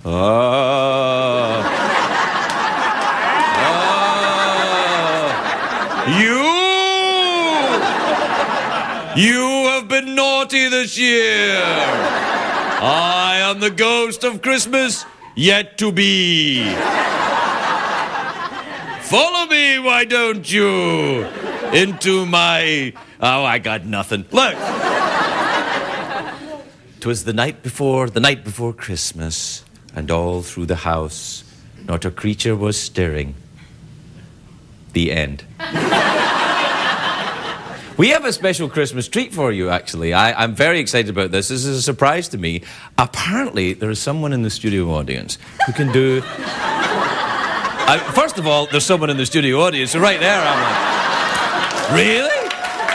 You have been naughty this year. I am the ghost of Christmas yet to be. Follow me, why don't you, into my... Oh, I got nothing. Look. 'Twas the night before Christmas, and all through the house, not a creature was stirring. The end. We have a special Christmas treat for you, actually. I'm very excited about this. This is a surprise to me. Apparently, there is someone in the studio audience who can do... first of all, there's someone in the studio audience, so right there I'm like... Really?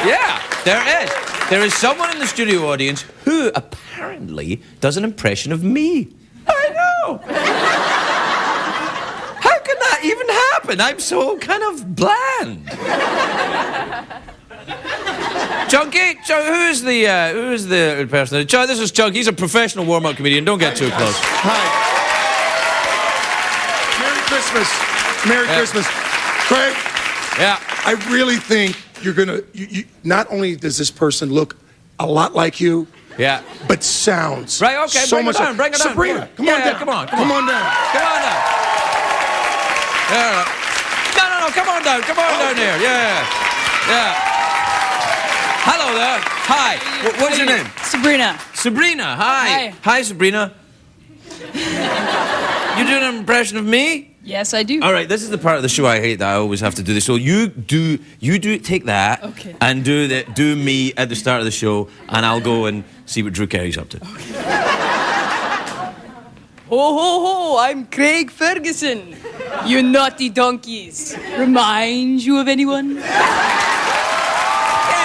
Yeah, there is. There is someone in the studio audience who apparently does an impression of me. I know. How can that even happen? I'm so kind of bland. Chunky, who's the person? This is Chunky. He's a professional warm-up comedian. Don't get too close. Hi. Merry Christmas. Merry Christmas. Craig. Yeah. I really think you're gonna. Not only does this person look a lot like you, yeah, but sounds right. Okay, so bring much it down. like Bring it down. Sabrina. Come on down. Come on down. Come on down. No. Come on down. Come on down here. Yeah. Hello there. Hi. What's your name? Sabrina. Sabrina. Hi. Hi, Sabrina. You doing an impression of me? Yes, I do. All right, this is the part of the show I hate that I always have to do this. So you take that and do me at the start of the show, and I'll go and see what Drew Carey's up to. Okay. Ho, ho, ho, I'm Craig Ferguson. You naughty donkeys. Remind you of anyone? Get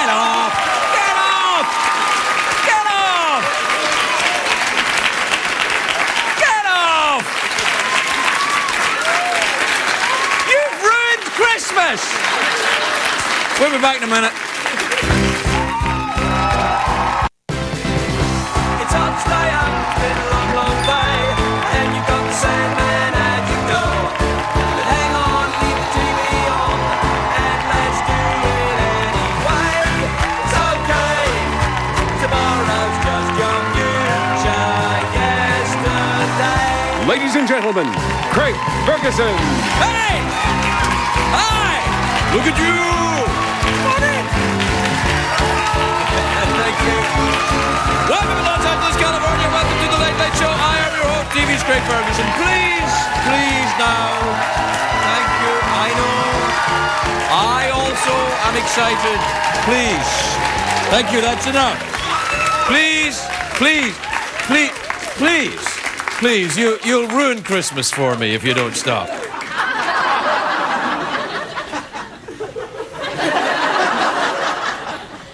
off! Get off! Get off! Get off! You've ruined Christmas! We'll be back in a minute. It's hard to stay up, it's been a long, long day, and you've got the same man at your door. But hang on, leave the TV on, and let's do it anyway. It's okay, tomorrow's just your future yesterday. Ladies and gentlemen, Craig Ferguson. Hey! Hi! Look at you! Come on in! Thank you. Welcome to Los Angeles, California. Welcome to the Late Late Show. I am your host, TV's Craig Ferguson. Please now. Thank you. I know. I also am excited. Please. Thank you. That's enough. Please. You'll ruin Christmas for me if you don't stop.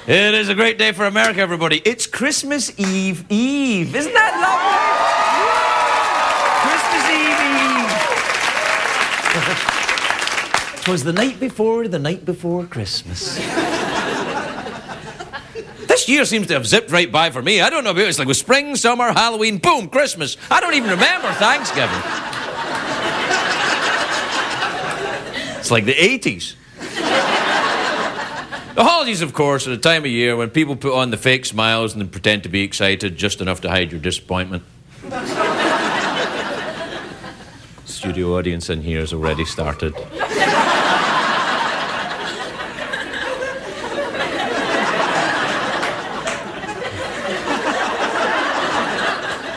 It is a great day for America, everybody. It's Christmas Eve. Isn't that lovely? Christmas Eve. 'Twas the night before Christmas. This year seems to have zipped right by for me. I don't know about it. It's like with spring, summer, Halloween, boom, Christmas. I don't even remember Thanksgiving. It's like the 80s. The holidays, of course, are a time of year when people put on the fake smiles and then pretend to be excited just enough to hide your disappointment. Studio audience in here has already started.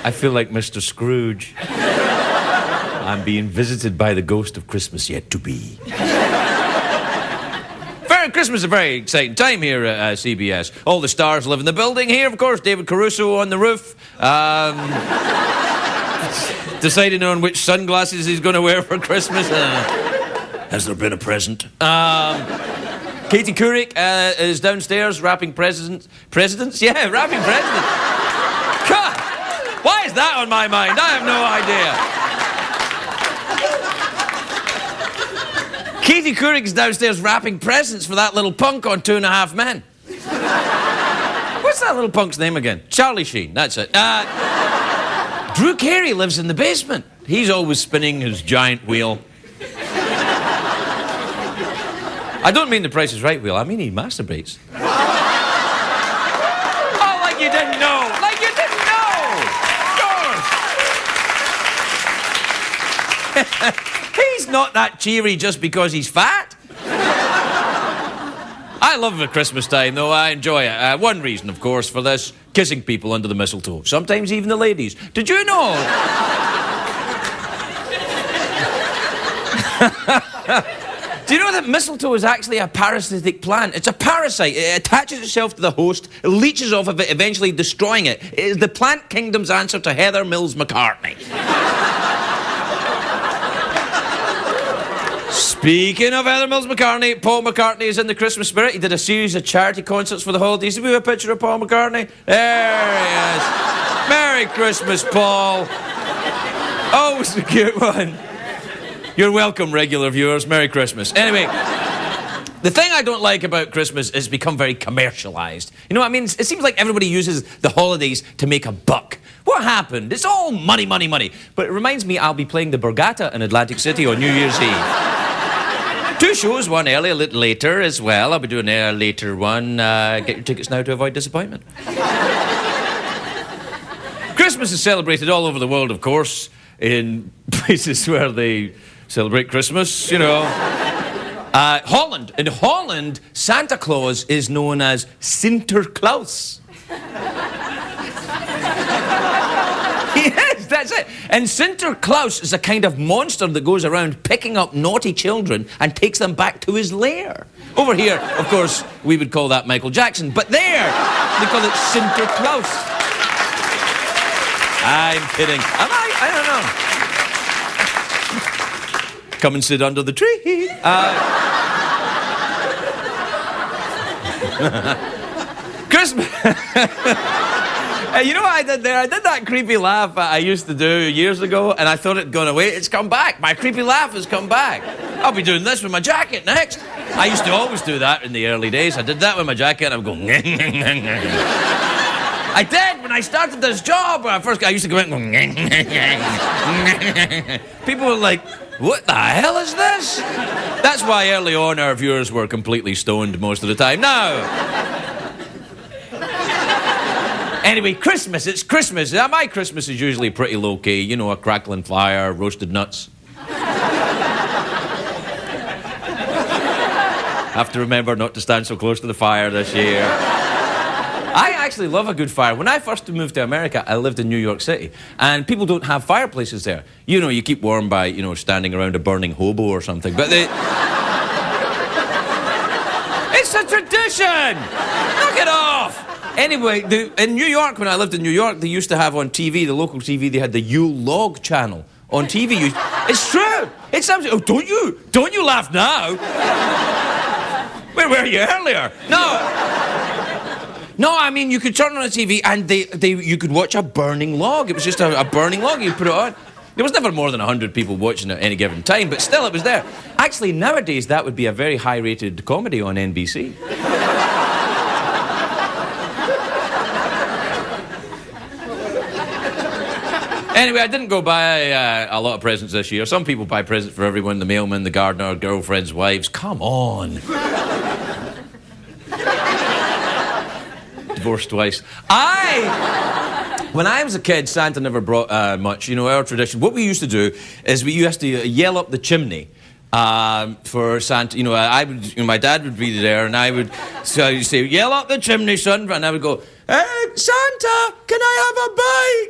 I feel like Mr. Scrooge. I'm being visited by the ghost of Christmas yet to be. Christmas is a very exciting time here at CBS. All the stars live in the building here, of course. David Caruso on the roof. Deciding on which sunglasses he's going to wear for Christmas. Has there been a present? Katie Couric is downstairs wrapping presidents. Yeah, wrapping presidents. God, why is that on my mind? I have no idea. Katie Couric's downstairs wrapping presents for that little punk on 2.5 Men. What's that little punk's name again? Charlie Sheen, that's it. Drew Carey lives in the basement. He's always spinning his giant wheel. I don't mean the Price is Right wheel, I mean he masturbates. Oh, like you didn't know! Like you didn't know! Of course! He's not that cheery just because he's fat. I love the Christmas time, though. I enjoy it. One reason, of course, for this, kissing people under the mistletoe. Sometimes even the ladies. Did you know? Do you know that mistletoe is actually a parasitic plant? It's a parasite. It attaches itself to the host, leeches off of it, eventually destroying it. It is the plant kingdom's answer to Heather Mills McCartney. Speaking of Heather Mills McCartney, Paul McCartney is in the Christmas spirit. He did a series of charity concerts for the holidays. Did we have a picture of Paul McCartney? There he is. Merry Christmas, Paul. Oh, it's a cute one. You're welcome, regular viewers. Merry Christmas. Anyway, the thing I don't like about Christmas is become very commercialised. You know what I mean? It seems like everybody uses the holidays to make a buck. What happened? It's all money, money, money. But it reminds me I'll be playing the Borgata in Atlantic City on New Year's Eve. 2 shows, one early, a little later as well. I'll be doing a later one. Get your tickets now to avoid disappointment. Christmas is celebrated all over the world, of course, in places where they celebrate Christmas, you know. Holland. In Holland, Santa Claus is known as Sinterklaas. Yes, that's it. And Sinterklaas is a kind of monster that goes around picking up naughty children and takes them back to his lair. Over here, of course, we would call that Michael Jackson, but there, they call it Sinterklaas. I'm kidding. Am I? I don't know. Come and sit under the tree. Christmas. You know what I did there? I did that creepy laugh I used to do years ago, and I thought it'd gone away. It's come back. My creepy laugh has come back. I'll be doing this with my jacket next. I used to always do that in the early days. I did that with my jacket, and I would go... I did when I started this job. First, I used to go in and go... People were like, what the hell is this? That's why early on our viewers were completely stoned most of the time. Now... Anyway, Christmas, it's Christmas. My Christmas is usually pretty low-key. You know, a crackling fire, roasted nuts. Have to remember not to stand so close to the fire this year. I actually love a good fire. When I first moved to America, I lived in New York City, and people don't have fireplaces there. You know, you keep warm by, you know, standing around a burning hobo or something, but they... It's a tradition! Knock it off! Anyway, in New York, when I lived in New York, they used to have on TV, the local TV, they had the Yule Log channel on TV. It's true. It's absolutely... Oh, don't you laugh now. Where were you earlier? No, I mean, you could turn on the TV and you could watch a burning log. It was just a burning log. You'd put it on. There was never more than 100 people watching at any given time, but still, it was there. Actually, nowadays, that would be a very high-rated comedy on NBC. Anyway, I didn't go buy a lot of presents this year. Some people buy presents for everyone, the mailman, the gardener, girlfriends, wives. Come on. Divorced twice. When I was a kid, Santa never brought much. You know, our tradition, what we used to do is we used to yell up the chimney for Santa. You know, my dad would be there, and I would say, yell up the chimney, son. And I would go, hey, Santa, can I have a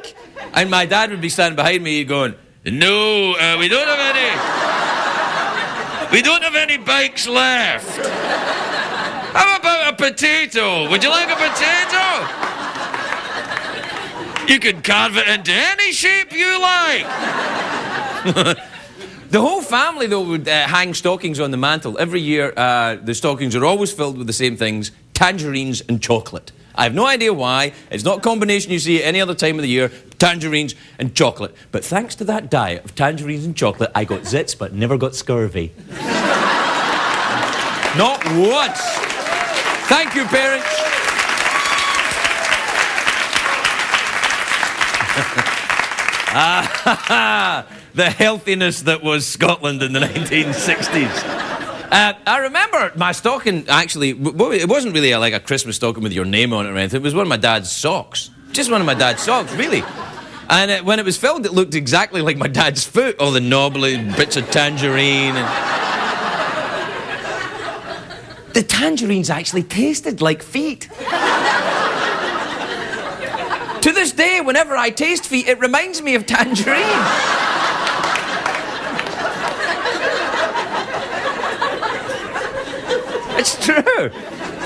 bike? And my dad would be standing behind me going, no, we don't have any. We don't have any bikes left. How about a potato? Would you like a potato? You can carve it into any shape you like. The whole family, though, would hang stockings on the mantle. Every year, the stockings are always filled with the same things, tangerines and chocolate. I have no idea why. It's not a combination you see at any other time of the year, tangerines and chocolate. But thanks to that diet of tangerines and chocolate, I got zits but never got scurvy. Not once. Thank you, parents. The healthiness that was Scotland in the 1960s. I remember my stocking, actually, it wasn't really like a Christmas stocking with your name on it or anything. It was one of my dad's socks. Just one of my dad's socks, really. And when it was filled, it looked exactly like my dad's foot. All the knobbly bits of tangerine. The tangerines actually tasted like feet. To this day, whenever I taste feet, it reminds me of tangerine. It's true.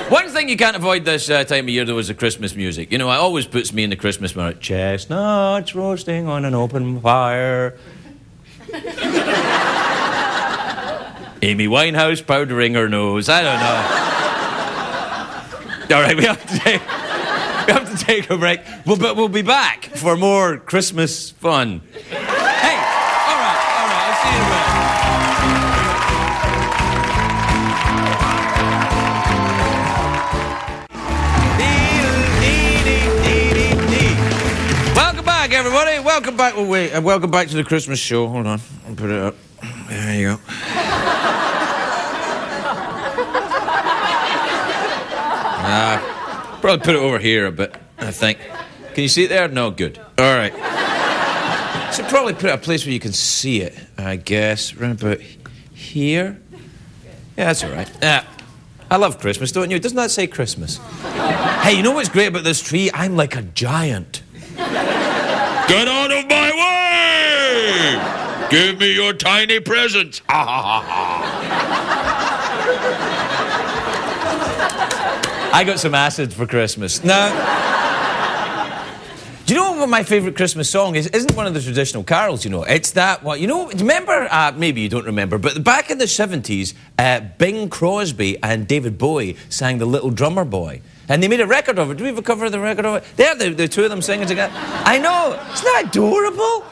One thing you can't avoid this time of year, though, is the Christmas music. You know, it always puts me in the Christmas mood. Chestnuts roasting on an open fire. Amy Winehouse powdering her nose. I don't know. All right, we have to take a break. But we'll be back for more Christmas fun. Hey, all right. I'll see you in a minute. Welcome back, everybody. Welcome back. Oh, wait. Welcome back to the Christmas show. Hold on. I'll put it up. There you go. Probably put it over here a bit, I think. Can you see it there? No, good. All right. So probably put it a place where you can see it, I guess. Around about here. Yeah, that's all right. I love Christmas, don't you? Doesn't that say Christmas? Hey, you know what's great about this tree? I'm like a giant. Get out of my way! Give me your tiny presents. Ha ha ha ha. I got some acid for Christmas. Now, do you know what my favourite Christmas song is? It isn't one of the traditional carols, you know. It's that one. You know, remember, maybe you don't remember, but back in the 70s, Bing Crosby and David Bowie sang The Little Drummer Boy. And they made a record of it. Do we have a cover of the record of it? There, the two of them singing together. I know. Isn't that adorable?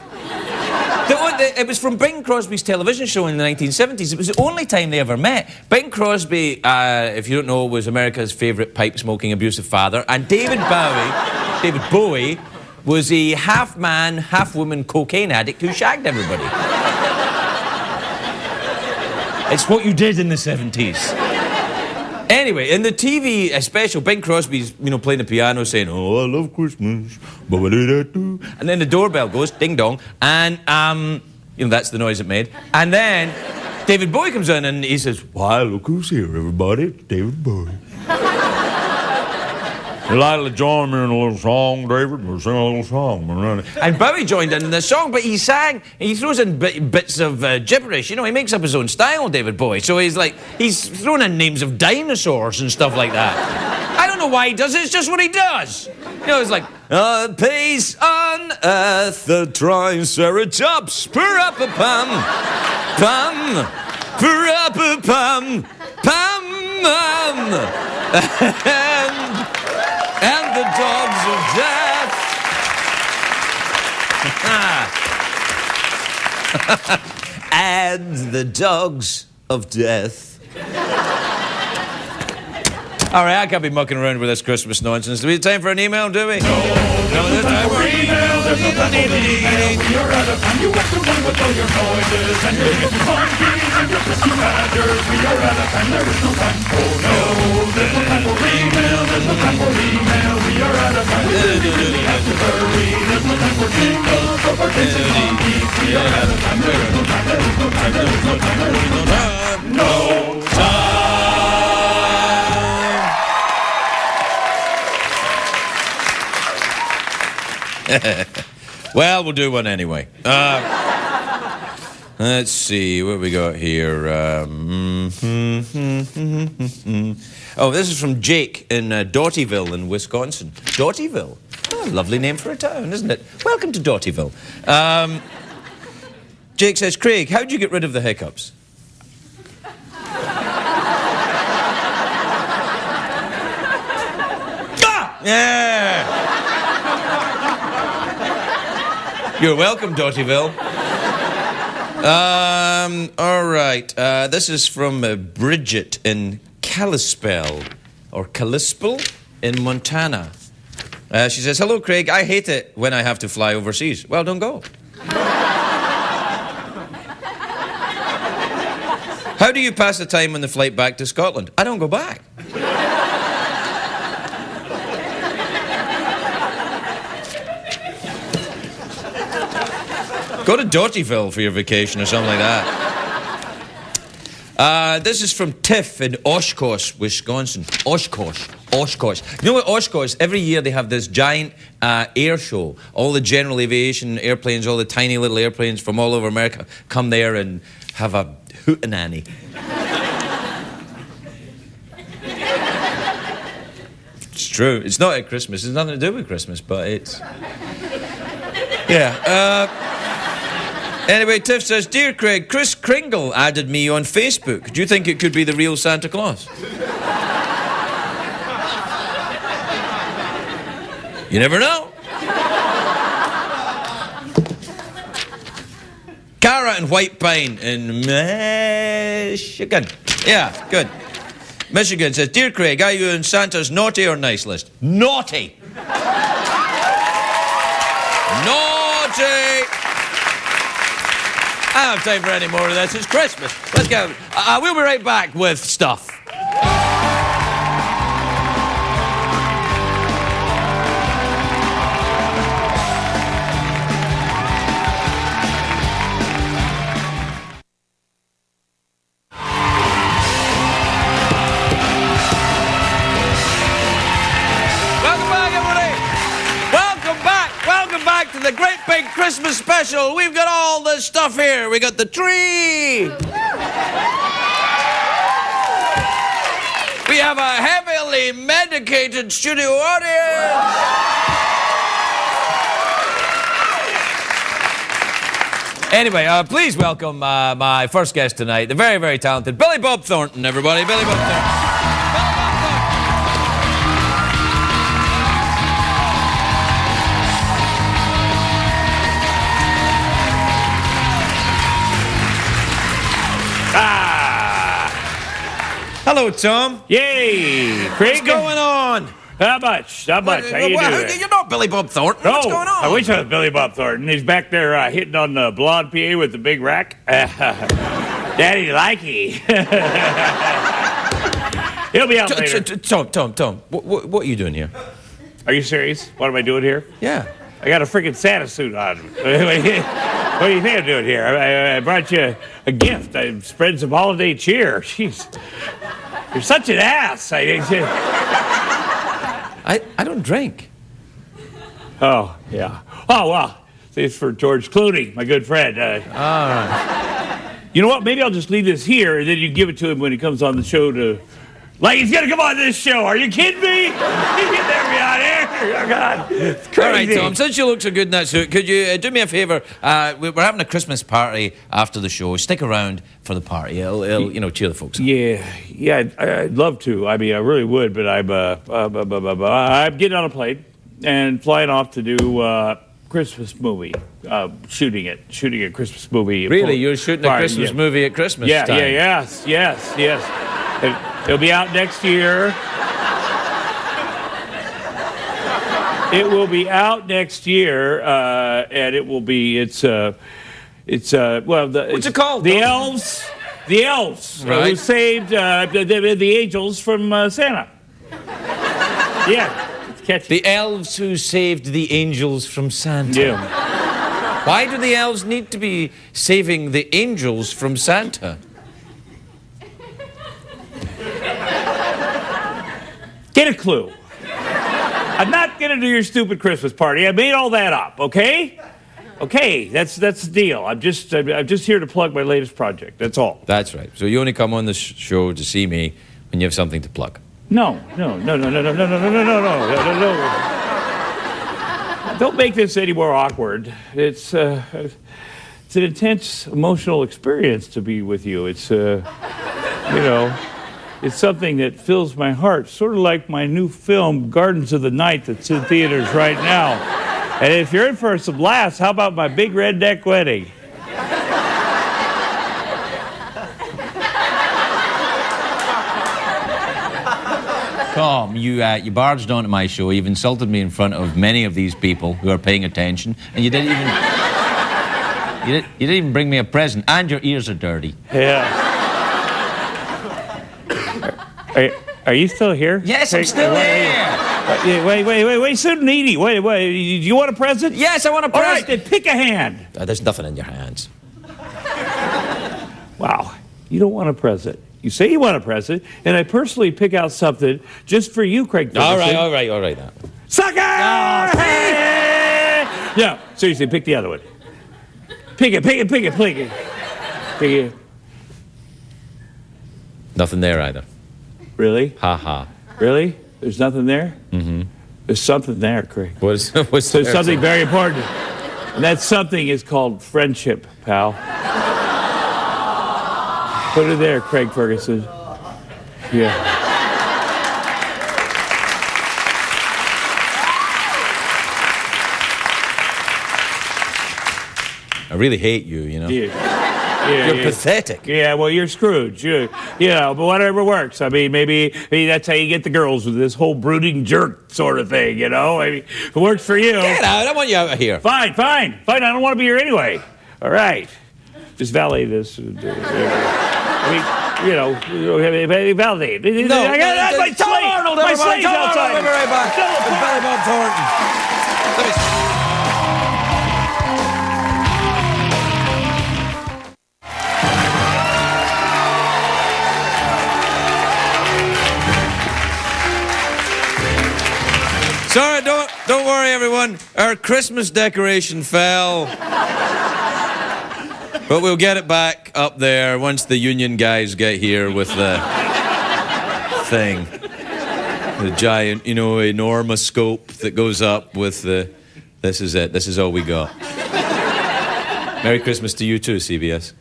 It was from Bing Crosby's television show in the 1970s. It was the only time they ever met. Bing Crosby, if you don't know, was America's favourite pipe-smoking, abusive father. And David Bowie, was a half-man, half-woman cocaine addict who shagged everybody. It's what you did in the 70s. Anyway, in the TV special, Bing Crosby's, playing the piano saying, "Oh, I love Christmas." And then the doorbell goes, ding dong, and, that's the noise it made. And then David Bowie comes in and he says, "Why, look who's here, everybody. It's David Bowie. You'd like to join me in a little song, David? We'll sing a little song." And Bowie joined in the song, but he throws in bits of gibberish. You know, he makes up his own style, David Bowie. So he's throwing in names of dinosaurs and stuff like that. I don't know why he does it, it's just what he does. You know, it's like, peace on earth, the triceratops, pa-ra-pa-pum, pum, pa-ra-pa-pum, pum, and the dogs of death. And the dogs of death. All right, I can't be mucking around with this Christmas nonsense. Do we have time for an email, do we? No, there's time for an email. There's no time for an email. You're out of time. You have to run with all your noises and your monkeys and your Christmas badgers. We are out of time. There is no time. Oh no, there's no time for email. There's no time for email. We are out of time. We really have to hurry. There's no time for jingles or for dancing monkeys. We are out of time. There is no time. There is no time. There is no time. There is no time. No time. Well, we'll do one anyway. Let's see, what have we got here? Oh, this is from Jake in Dotyville in Wisconsin. Dotyville? Oh, lovely name for a town, isn't it? Welcome to Dotyville. Jake says, "Craig, how'd you get rid of the hiccups?" Yeah! You're welcome, Dotyville. All right. This is from Bridget in Kalispell, or Kalispell in Montana. She says, "Hello, Craig. I hate it when I have to fly overseas." Well, don't go. How do you pass the time on the flight back to Scotland? I don't go back. Go to Dotyville for your vacation or something like that. This is from Tiff in Oshkosh, Wisconsin. Oshkosh. You know what Oshkosh, every year they have this giant air show. All the general aviation airplanes, all the tiny little airplanes from all over America come there and have a hootenanny. It's true. It's not at Christmas. It's nothing to do with Christmas, but it's... Yeah. Anyway, Tiff says, Dear Craig, Chris Kringle added me on Facebook. Do you think it could be the real Santa Claus? You never know. Cara and White Pine in Michigan. Yeah, good. Michigan says, Dear Craig, are you on Santa's naughty or nice list? Naughty. Naughty. I don't have time for any more of this. It's Christmas. Let's go. We'll be right back with stuff. To the great big Christmas special. We've got all this stuff here. We got the tree. We have a heavily medicated studio audience. Anyway, please welcome my first guest tonight, the very, very talented Billy Bob Thornton, everybody. Billy Bob Thornton. Hello, Tom. Yay, Craig. What's going on? Not much. How you doing? You're not Billy Bob Thornton. No, What's going on? I wish I was Billy Bob Thornton. He's back there hitting on the blonde PA with the big rack. Daddy likey. He'll be out later. Tom, what are you doing here? Are you serious? What am I doing here? Yeah. I got a freaking Santa suit on. What do you think I'm doing here? I brought you a gift. I spread some holiday cheer. Jeez. You're such an ass. I don't drink. Oh, yeah. Oh, well. It's for George Clooney, my good friend. All right. You know what? Maybe I'll just leave this here, and then you give it to him when he comes on the show to... Like, he's going to come on this show. Are you kidding me? You get there beyond here. Oh, God. It's crazy. All right, Tom, since you look so good in that suit, could you do me a favour? We're having a Christmas party after the show. Stick around for the party. It'll cheer the folks up. Yeah, I'd love to. I mean, I really would, but I'm getting on a plane and flying off to do Christmas movie. Shooting a Christmas movie. Really? You're shooting a Christmas movie at Christmas time? Yes. It'll be out next year. It will be out next year, and it will be. What's it called? The elves. The elves right. Who saved the angels from Santa. Yeah, it's catchy. The elves who saved the angels from Santa. Yeah. Why do the elves need to be saving the angels from Santa? Get a clue. I'm not going to do your stupid Christmas party. I made all that up, okay? Okay, that's the deal. I'm just here to plug my latest project. That's all. That's right. So you only come on the show to see me when you have something to plug. No. Don't make this any more awkward. It's an intense emotional experience to be with you. It's it's something that fills my heart, sort of like my new film, Gardens of the Night, that's in theaters right now. And if you're in for some laughs, how about my big redneck wedding? Tom, you barged onto my show. You've insulted me in front of many of these people who are paying attention, and you didn't even... You didn't even bring me a present, and your ears are dirty. Yeah. Are you still here? Yes, I'm still here. Wait, so needy. Wait. Do you want a present? Yes, I want a All right, present. then pick a hand. There's nothing in your hands. Wow, you don't want a present. You say you want a present, and I personally pick out something just for you, Craig Ferguson. All right. Now. Sucker! Hey! No, seriously, pick the other one. Pick it. Nothing there either. Really? Ha ha. Really? There's nothing there? Mm-hmm. There's something there, Craig. What's There's there? something very important. And that something is called friendship, pal. Put it there, Craig Ferguson. Yeah. I really hate you, you know. You're pathetic. Yeah, well, you're Scrooge. You know, but whatever works. I mean, maybe that's how you get the girls with this whole brooding jerk sort of thing, you know? I mean, if it works for you. Get out. I want you out of here. Fine. I don't want to be here anyway. All right. Just valet this. I mean, you know, validate. No, I got my Tom slate. Arnold, My everybody. slate's Tom Arnold, outside. we'll be right back. With Billy Bob Thornton. Let me see. Sorry, don't worry, everyone. Our Christmas decoration fell. But we'll get it back up there once the union guys get here with the thing. The giant, you know, enormous scope that goes up with the... This is it. This is all we got. Merry Christmas to you too, CBS.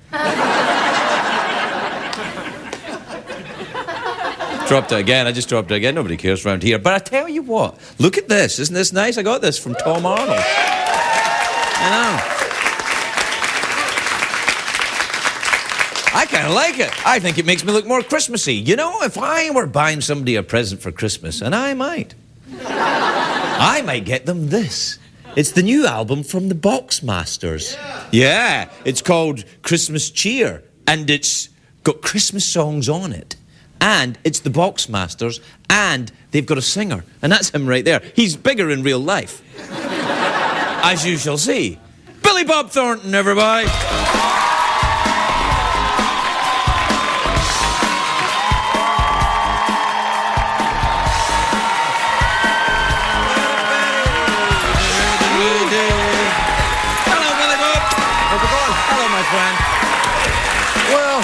Dropped it again. I just dropped it again. Nobody cares around here. But I tell you what, look at this. Isn't this nice? I got this from Tom Arnold. I know. I kind of like it. I think it makes me look more Christmassy. You know, if I were buying somebody a present for Christmas, and I might get them this. It's the new album from the Boxmasters. Yeah, it's called Christmas Cheer, and it's got Christmas songs on it. And it's the Boxmasters, and they've got a singer, and that's him right there. He's bigger in real life, as you shall see. Billy Bob Thornton, everybody. Hello, Billy Bob. How's it going? Hello, my friend. Well,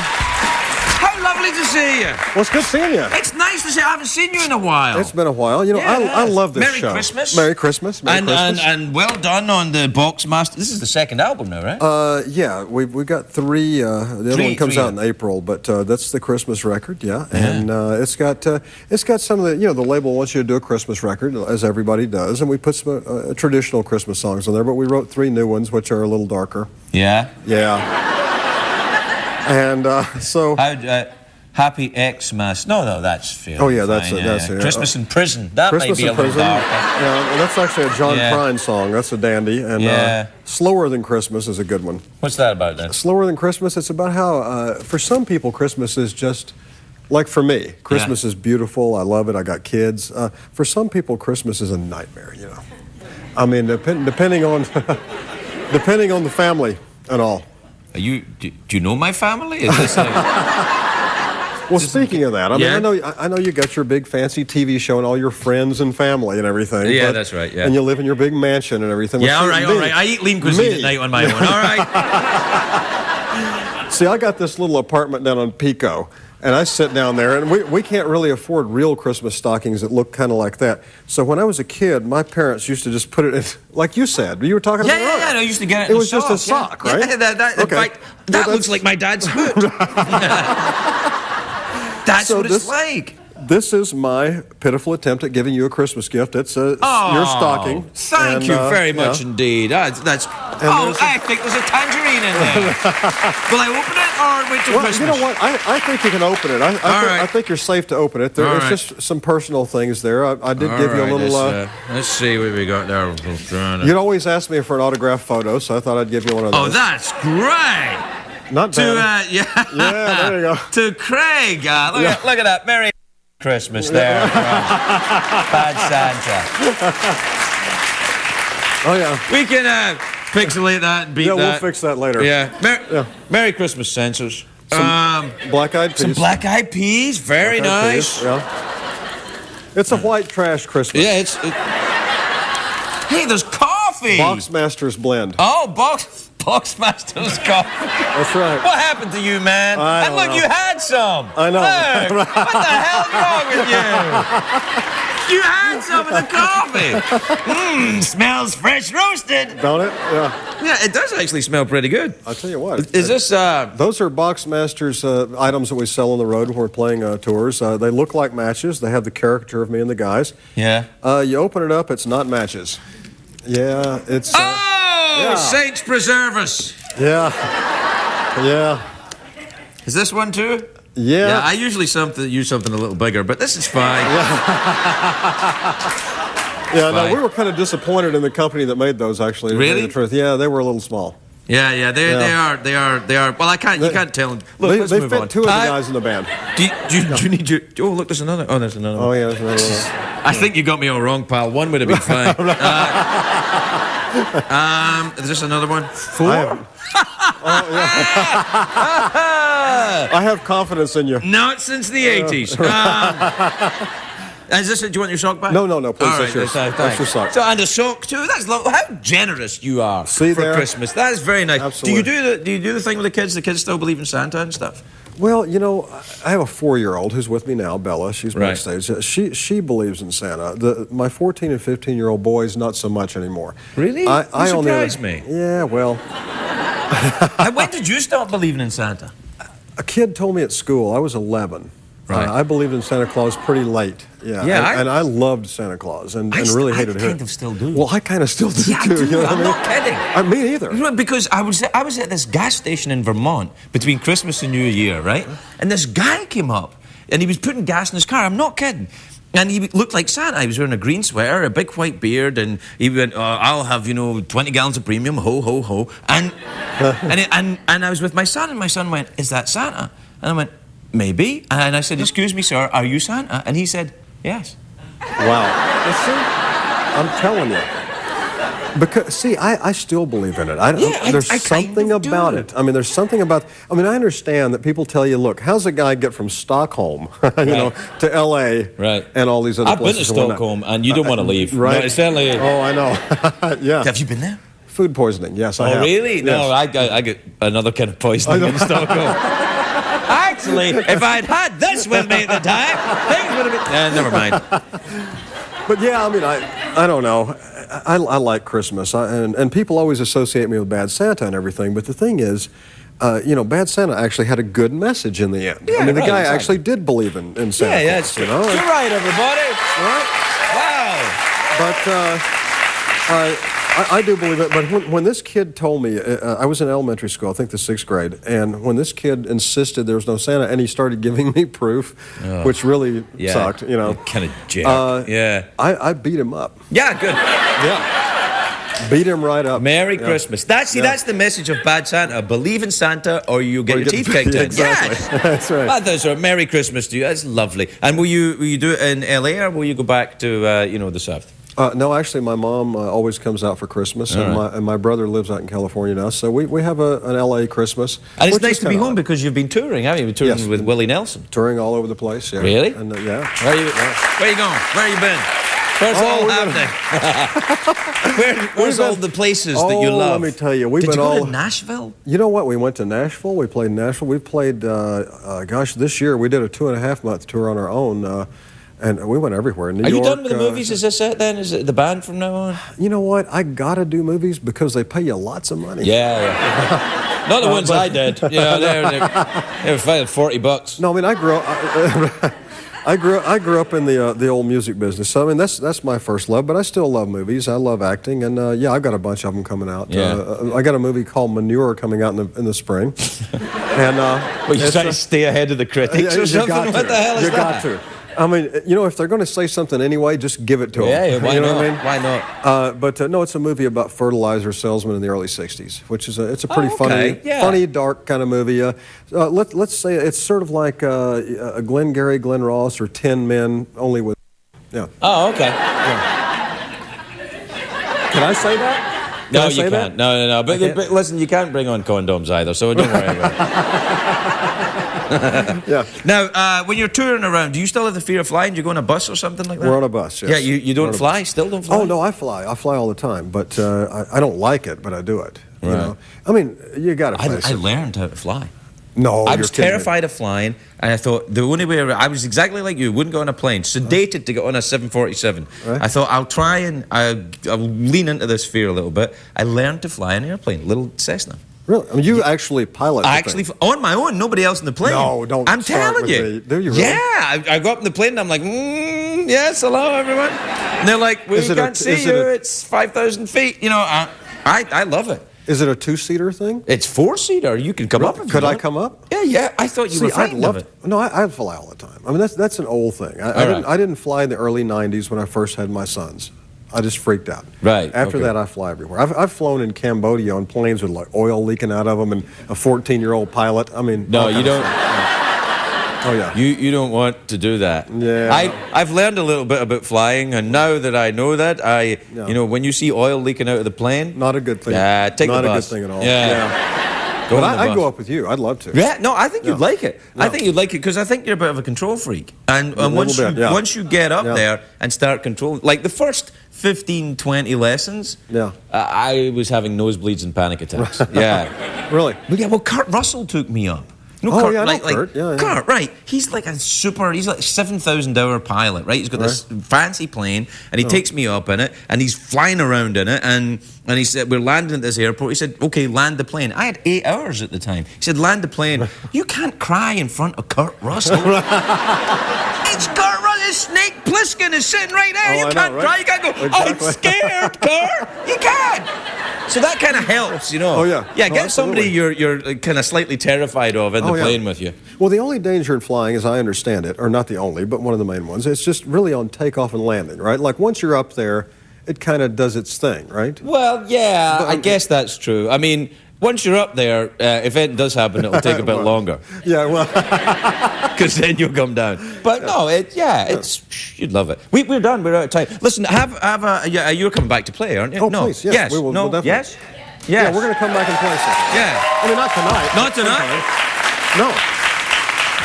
How lovely to see you. well, it's good seeing you. It's nice to see. I haven't seen you in a while. It's been a while. You know, I love this Merry show. Christmas. Merry Christmas. Merry Christmas. And well done on the Boxmaster. This is the second album now, right? Yeah, we've got three. The other one comes three, out in April, but that's the Christmas record. Yeah, and it's got some of the the label wants you to do a Christmas record, as everybody does, and we put some traditional Christmas songs on there, but we wrote three new ones which are a little darker. Yeah. Yeah. And so. Happy Xmas. No, that's fair. Oh, yeah, that's it. Christmas in Prison. That Christmas might be in a little Prison. darker. Yeah, and that's actually a John Yeah. Prine song. That's a dandy. And Yeah. Slower Than Christmas is a good one. What's that about then? Slower Than Christmas, it's about how, for some people, Christmas is just, like for me, Christmas is beautiful. I love it. I got kids. For some people, Christmas is a nightmare, you know. I mean, depending on depending on the family and all. Do you know my family? Is this Well, speaking of that, I mean, Yeah. I know you got your big fancy TV show and all your friends and family and everything. Yeah, that's right, yeah. And you live in your big mansion and everything. Yeah, all Well, see, right. I eat lean cuisine at night on my own. All right. See, I got this little apartment down on Pico, and I sit down there, and we can't really afford real Christmas stockings that look kind of like that. So when I was a kid, my parents used to just put it in, like you said, you were talking about Yeah. earlier. I used to get it. It in was just a sock, sock, right? Yeah, in Okay. fact, Well, that looks like my dad's foot. That's So what it's this- like. This is my pitiful attempt at giving you a Christmas gift. It's your stocking. Thank you very much indeed. That's. I think there's a tangerine in there. Will I open it or wait till Christmas? You know what? I think you can open it. I think you're safe to open it. There's just some personal things there. I did give you a little. Let's see what we got there. You'd always ask me for an autograph photo, so I thought I'd give you one of those. Oh, that's great. Not bad. Yeah, there you go. To Craig. Look at that. Merry Christmas there from Bad Santa. Oh, yeah. We can pixelate that and beat that. Yeah, we'll fix that later. Yeah. Merry Christmas, censors. Black-eyed peas. Some black-eyed peas. Very nice. Peas, yeah. It's a white trash Christmas. Yeah, Hey, there's coffee. Boxmaster's blend. Oh, Boxmaster's coffee. That's right. What happened to you, man? I don't know. You had some. I know. Hey, what the hell's wrong with you? You had some of the coffee. Smells fresh roasted. Don't it? Yeah. Yeah, it does actually smell pretty good. I'll tell you what. Is this... Those are Boxmaster's items that we sell on the road when we're playing tours. They look like matches. They have the caricature of me and the guys. Yeah. You open it up, it's not matches. Yeah, it's... Saints preserve us. Yeah. Is this one too? Yeah. I usually use something a little bigger, but this is fine. Yeah, no, we were kind of disappointed in the company that made those, actually. To tell you the truth. Yeah, they were a little small. Yeah, they are. Well, you can't tell them. Look, let's move on. They fit two of the guys in the band. Do you need your... Oh, look, there's another. Oh, there's another one. Oh, yeah, there's another one. I think you got me all wrong, pal. One would have been fine. Is this another one? 4? I have confidence in you. Not since the 80s. Is this it? Do you want your sock back? No, please. All right, that's your sock. So, and a sock too. That's lovely. How generous you are for Christmas. That is very nice. Absolutely. Do you do the thing with the kids? The kids still believe in Santa and stuff? Well, you know, I have a 4-year-old who's with me now, Bella. She's backstage. She believes in Santa. My 14 and 15-year-old boys, not so much anymore. Really? You surprised me. Yeah, well. When did you start believing in Santa? A kid told me at school. I was 11. Right. I believed in Santa Claus pretty late. Yeah. And I loved Santa Claus and really hated him. I kind of still do. Well, I kind of still do too. You know what I mean? I'm not kidding. Me either. Because I was at this gas station in Vermont between Christmas and New Year, right? And this guy came up and he was putting gas in his car. I'm not kidding. And he looked like Santa. He was wearing a green sweater, a big white beard, and he went, I'll have, 20 gallons of premium, ho, ho, ho. And I was with my son, and my son went, is that Santa? And I went, maybe. And I said, excuse me, sir, are you Santa? And he said, yes. Wow. You see? I'm telling you. Because, I still believe in it. There's something about it. I mean, there's something about... I understand that people tell you, look, how's a guy get from Stockholm, to L.A. and all these other places? I've been to Stockholm, and you don't want to leave. Right. No, it's certainly... Oh, I know. Yeah. Have you been there? Food poisoning, yes, I have. Oh, really? Yes. No, I get another kind of poisoning in Stockholm. Actually, if I'd had this with me at the time, things would have been... never mind. But yeah, I don't know. I like Christmas, and people always associate me with Bad Santa and everything. But the thing is, Bad Santa actually had a good message in the end. Yeah, the guy actually did believe in Santa. Yeah, it's true. You're right, everybody. Right? Wow. But I do believe it. But when this kid told me, I was in elementary school, I think the 6th grade, and when this kid insisted there was no Santa, and he started giving me proof, which really sucked, Kind of jerk. I beat him up. Yeah, good. Yeah. Beat him right up. Merry Christmas. That's the message of Bad Santa. Believe in Santa or you'll get your teeth kicked in. Exactly. Yes. That's right. That's right. Merry Christmas to you. That's lovely. And will you do it in LA or will you go back to the South? No, actually, my mom always comes out for Christmas, and my brother lives out in California now, so we have an L.A. Christmas. And it's nice to be home because you've been touring, haven't you? You've been touring with Willie Nelson. Touring all over the place, yeah. Really? And, yeah. Where are you going? Where have you been? Where's all happening? Where's all the places that you love? Let me tell you. Did you go to Nashville? You know what? We went to Nashville. We played Nashville. We played, this year we did a 2.5-month tour on our own. And we went everywhere. New York. Are you done with the movies? Is this it then? Is it the band from now on? You know what? I gotta do movies because they pay you lots of money. Yeah. Not the ones I did. They were $40. No, I grew up. I grew up in the old music business. So I mean, that's my first love. But I still love movies. I love acting, and yeah, I've got a bunch of them coming out. Yeah. I got a movie called Manure coming out in the spring. And Well, you try to stay ahead of the critics or something? What the hell is you that? got to. I mean, you know, if they're going to say something anyway, just give it to them. Yeah, why you know not? What I mean? Why not? But no, it's a movie about fertilizer salesmen in the early '60s, which is it's a pretty okay. Yeah. funny, dark kind of movie. Let's say it's sort of like a Glengarry Glen Ross or 10 Men, only with. Yeah. Oh, okay. Can I say that? No, I you say can't. that? No. But listen, you can't bring on condoms either, so don't worry about it. Yeah. Now, when you're touring around, do you still have the fear of flying? Do you go on a bus or something like that? We're on a bus, yes. Yeah, you don't fly? Still don't fly? Oh, no, I fly. I fly all the time, but I don't like it, but I do it. You Right. know? I mean, you got to face I it. learned how to fly. No, I was terrified of flying, and I thought the only way I was exactly like you, wouldn't go on a plane, sedated to get on a 747. Right. I thought I'll try and I'll lean into this fear a little bit. I learned to fly an airplane, little Cessna. Really? I mean, you actually pilot the I thing. actually, on my own, nobody else in the plane. No, don't I'm start telling with you. me. Do you really? Yeah, I go up in the plane and I'm like, yes, hello, everyone. And they're like, we can't see you, it's 5,000 feet. You know, I love it. Is it a two-seater thing? It's four-seater. You can come up if you Could I want. come up? Yeah. I thought you were frightened of it. No, I fly all the time. I mean, that's an old thing. I didn't fly in the early '90s when I first had my sons. I just freaked out. Right, After okay. that, I fly everywhere. I've flown in Cambodia on planes with like oil leaking out of them and a 14-year-old pilot. I mean, No, all you kinds of don't. stuff. Oh yeah. You don't want to do that. Yeah. I've learned a little bit about flying, and now that I know that, you know, when you see oil leaking out of the plane, Not a good thing. take Not the a bus. good thing at all. Yeah. But on the I'd bus. go up with you. I'd love to. Yeah, no, I think you'd like it. I No. think you'd like it because I think you're a bit of a control freak. And little once bit, yeah. once you get up Yeah. there and start controlling, like the first 15, 20 lessons, Yeah. I was having nosebleeds and panic attacks. Yeah. Really? Well, Kurt Russell took me up. You know, Oh, Kurt, yeah, I know like, Kurt. Yeah. Kurt, right. He's like he's like 7,000-hour pilot, right? He's got this fancy plane, and he takes me up in it, and he's flying around in it, and he said, we're landing at this airport. He said, okay, land the plane. I had 8 hours at the time. He said, land the plane. You can't cry in front of Kurt Russell. It's Kurt Russell. Snake Plissken is sitting right there. Oh, You I can't know, cry. right? You can't go, Exactly. I'm scared, Kurt. You can't. So that kind of helps, you know. Oh, yeah. Yeah, No, get somebody absolutely. you're kind of slightly terrified of in the Oh, yeah. plane with you. Well, the only danger in flying, as I understand it, or not the only, but one of the main ones, it's just really on takeoff and landing, right? Like once you're up there, it kind of does its thing, right? Well, yeah, I guess that's true. I mean, once you're up there, if anything does happen, it'll take a bit longer. Yeah, well, Because then you'll come down. But no, you'd love it. We're done. We're out of time. Listen, you're coming back to play, aren't you? Oh, no. please, yes, we will- No. we'll definitely. Yes. yeah, Yes. we're going to come back and play something. Yeah. I mean, not tonight. Not tonight.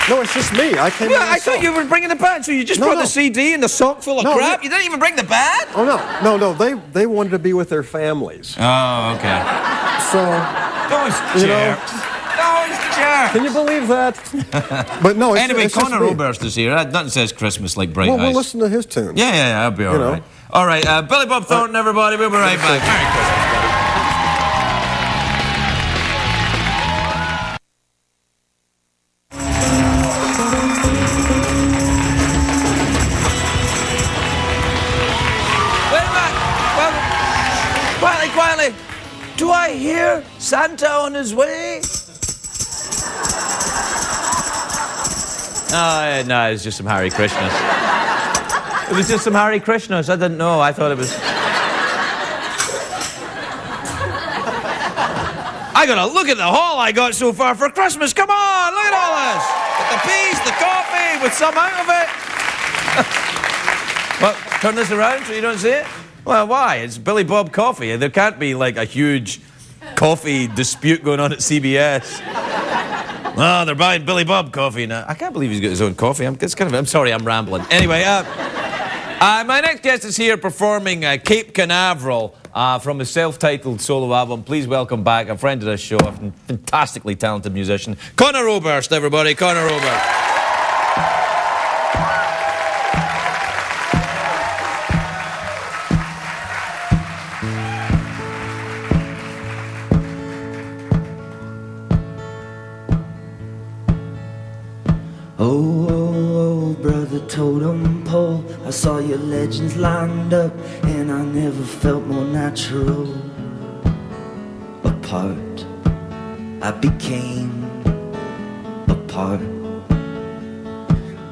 No, it's just me. I came. Well, I thought you were bringing the band, so you just No, brought no. the CD and the sock full of No, crap. no. You didn't even bring the band. Oh no. They wanted to be with their families. Oh, okay. So Those You know. jerks. Those jerks. can you believe that? But no. It's, Anyway, it's just Conor me. Oberst is here. Nothing says Christmas like Bright Well, Eyes. we'll listen to his tunes. Yeah, I'll be all You know. right. All right, Billy Bob Thornton, everybody. We'll be right back. Merry Christmas. Wait a minute. Well, quietly. Do I hear Santa on his way? Oh, no, it's just some Hare Krishnas. It was just some Hare Krishnas. I didn't know. I thought it was... I gotta look at the haul I got so far for Christmas. Come on, look at all this. Got the peas, the coffee, with some out of it. Well, turn this around so you don't see it. Well, why? It's Billy Bob Coffee. There can't be like a huge coffee dispute going on at CBS. Oh, they're buying Billy Bob coffee now. I can't believe he's got his own coffee. I'm sorry, I'm rambling. Anyway, my next guest is here performing Cape Canaveral from his self-titled solo album. Please welcome back a friend of this show, a fantastically talented musician, Conor Oberst, everybody. Conor Oberst. Oh, brother, the totem pole. I saw your legends lined up, and I never felt more natural. Apart, I became a part.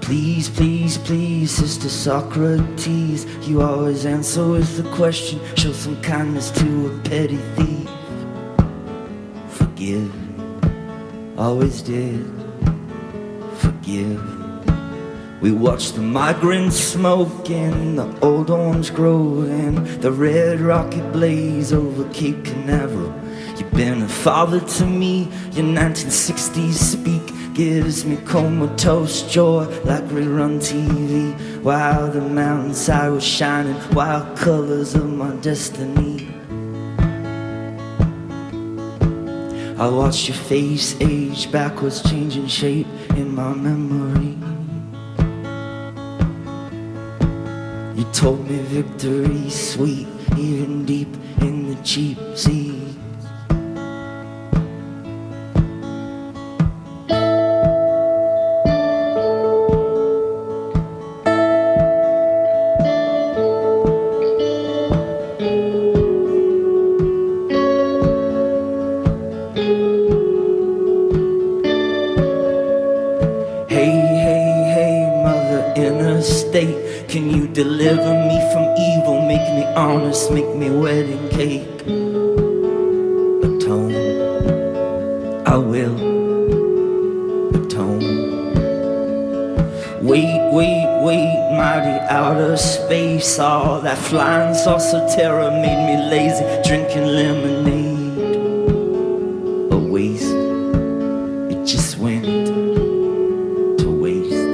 Please, please, please, Sister Socrates, you always answer with the question. Show some kindness to a petty thief. Forgive, always did. Forgive. We watched the migrants smoke in the old orange grove and the red rocket blaze over Cape Canaveral. You've been a father to me, your 1960s speak gives me comatose joy like rerun TV. While the mountainside was shining wild colors of my destiny, I watched your face age backwards, changing shape in my memory. You told me victory's sweet, even deep in the cheap seas. Can you deliver me from evil? Make me honest, make me wedding cake. Atone, I will atone. Wait, wait, wait, mighty outer space. All that flying saucer terror made me lazy, drinking lemonade. A waste, it just went to waste.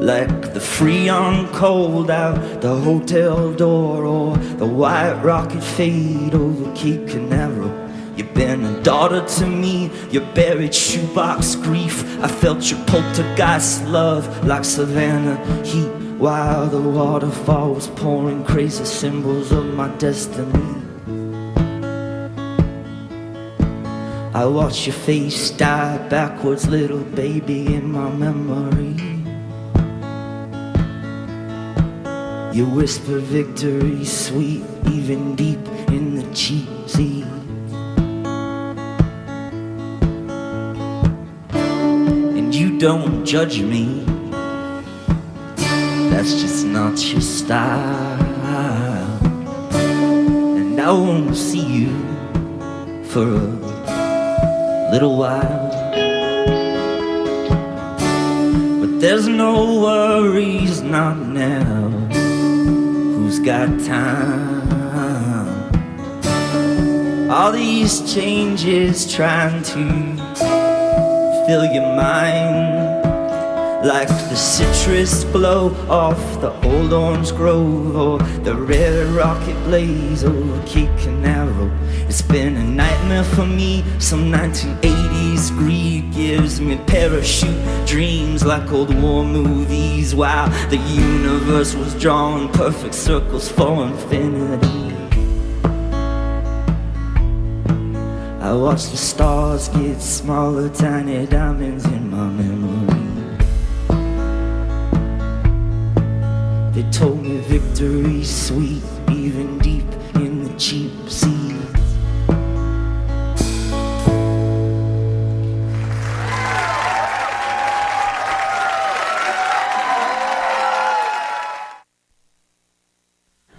Like the Freon cold out the hotel door, or the white rocket fade over Cape Canaveral. You've been a daughter to me, your buried shoebox grief. I felt your poltergeist love like Savannah heat, while the waterfall was pouring crazy symbols of my destiny. I watched your face die backwards, little baby, in my memory. You whisper victory sweet, even deep in the cheap sea. And you don't judge me, that's just not your style. And I won't see you for a little while. But there's no worries, not now. Who's got time? All these changes trying to fill your mind, like the citrus glow off the old orange grove, or the red rocket blaze over Cape Canaveral. It's been a nightmare for me. Some 1980s greed gives me parachute dreams like old war movies, while the universe was drawing perfect circles for infinity. I watch the stars get smaller, tiny diamonds in my memory. They told me victory's sweet, even deep in the cheap seas.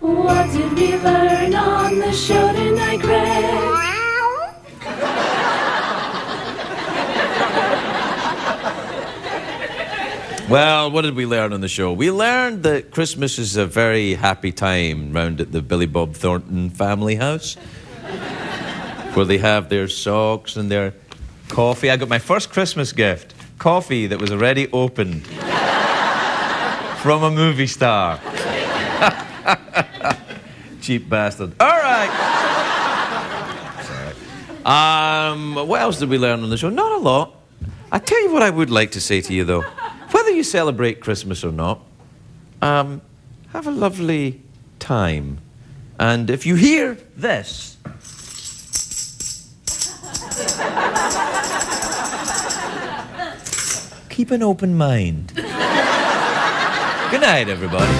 What did we learn on the show tonight, Greg? Well, what did we learn on the show? We learned that Christmas is a very happy time round at the Billy Bob Thornton family house, where they have their socks and their coffee. I got my first Christmas gift, coffee that was already opened from a movie star. Cheap bastard. All right. What else did we learn on the show? Not a lot. I tell you what I would like to say to you, though. Whether you celebrate Christmas or not, have a lovely time. And if you hear this, keep an open mind. Good night, everybody.